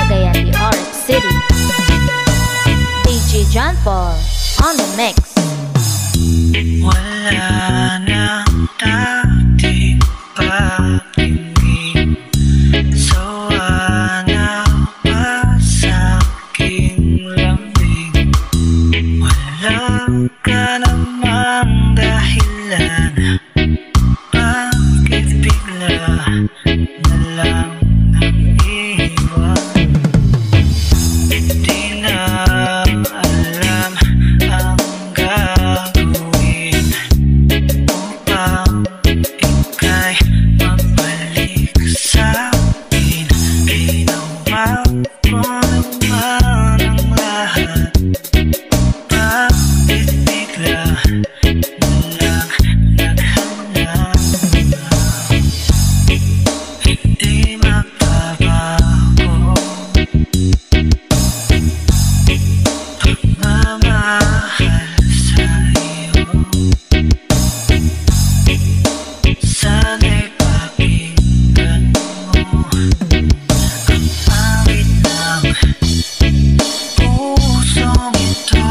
Cagayan de Oro City. DJ John Paul on the mix. Wala nang dating pag-ibig, sawa na pa sa aking lamig. Wala ka namang dahilan, bakit bigla na lang nang iwan? Di na alam ang gagawin upang ika'y magbalik sa'kin. Ginawa ko naman ang lahat, bakit bigla na lang naghanap? Hindi magbabago pagmamahal sa'yo. Sana'y pakinggan mo ang awit ng pusong ito.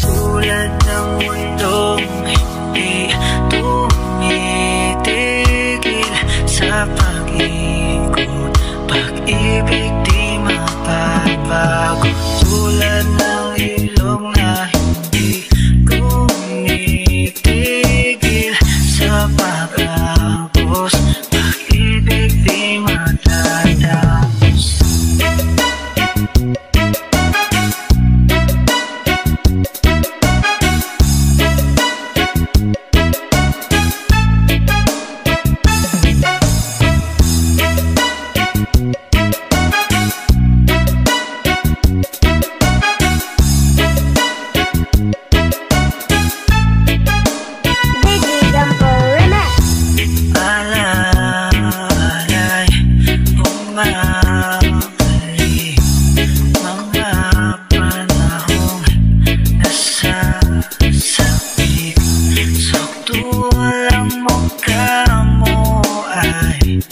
Tulad ng mundong hindi tumitigil sa pag-ikot, pag-ibig di mapapago. Tulad ng ilong na hindi tumitigil sa pag-agos, pag-ibig di matatapos. Alalay, bumabalik mga panahong nasasabik. Saktulang mukha mo ay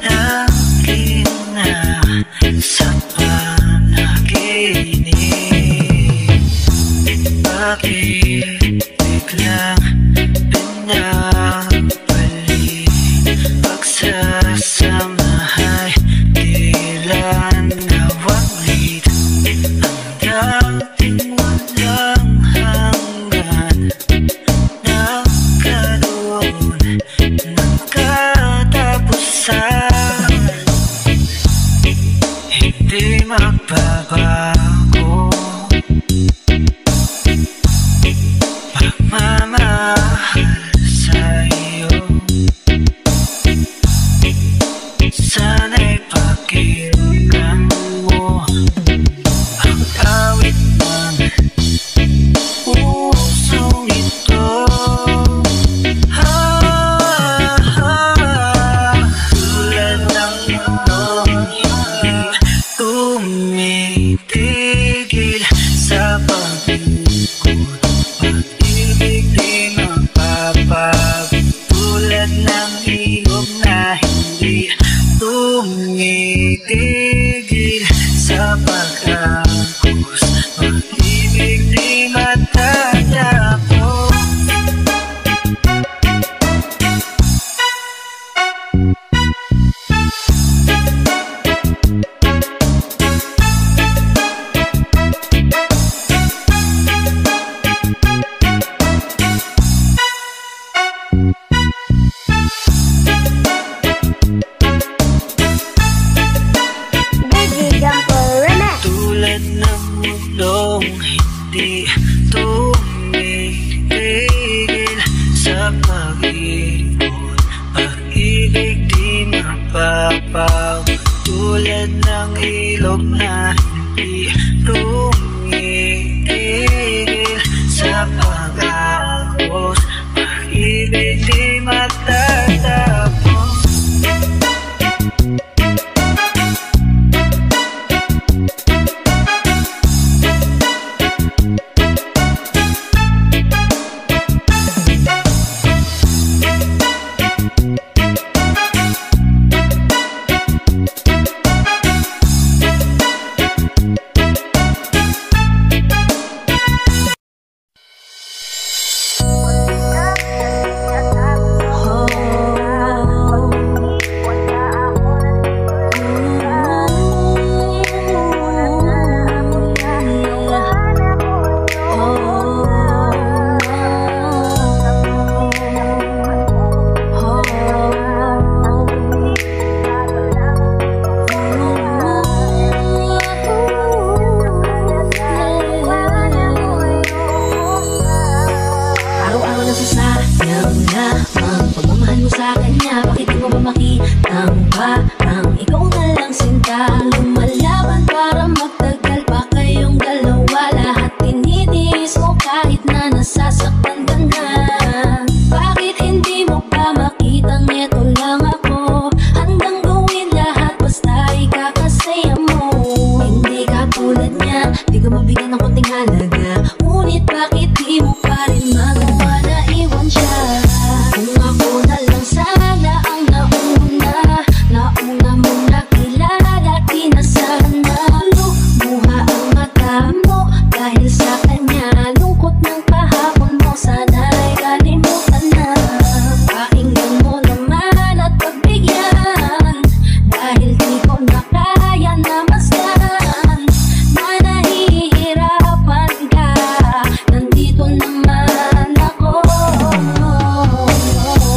laging nasa panaginip. Bakit biglang pinabalik? Pagsasamahay tila nawaglit, ang dating walang hanggan nagkaroon ng katapusan. Hindi magbabago pagmamahal sa'yo. Sana'y pakinggan mo ang awit ng pusong ito. Tulad ng mundong hindi tumitigil sa pag-ikot, pag-ibig di mapapago. Tulad ng ilog na hindi tumitigil sa pag-agos, pag-ibig di matatapos. Tulad ng mundong hindi tumitigil sa pag-ikot, pag-ibig di mapapago. Tulad ng ilog na hindi tumitigil sa pag-agos, pag-ibig di matatapos. makitang parang ikaw na lang sinta. Lumalaban para magtagal pa kayong dalawa. Lahat tinitiis mo kahit na nasasaktan ka na. Bakit hindi mo pa makitang eto lang ako? Handang gawin lahat basta ikakasaya mo. Hindi ka tulad niya, di ka mabigyan ng konting halaga. Ngunit bakit di mo pa rin magawa na iwan siya? Kung ako na lang sana ang nauna mong nakilala, di na sana lumuha ang mata mo dahil sa kanya. Lungkot ng kahapon mo, sana'y kalimutan na. Pakinggan mo naman at pagbigyan, dahil di ko na kaya na masdan na nahihirapan ka. Nandito naman ako.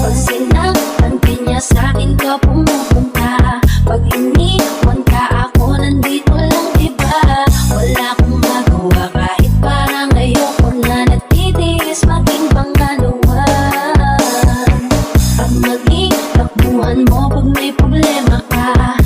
Pag sinaktan ka niya, sa'kin ka pumupunta. Pag iniwan ka, ako nandito lang, diba? Wala akong magawa kahit parang ayoko na. Nagtitiis maging pangalawan. Pag maging takbuhan mo, pag may problema ka,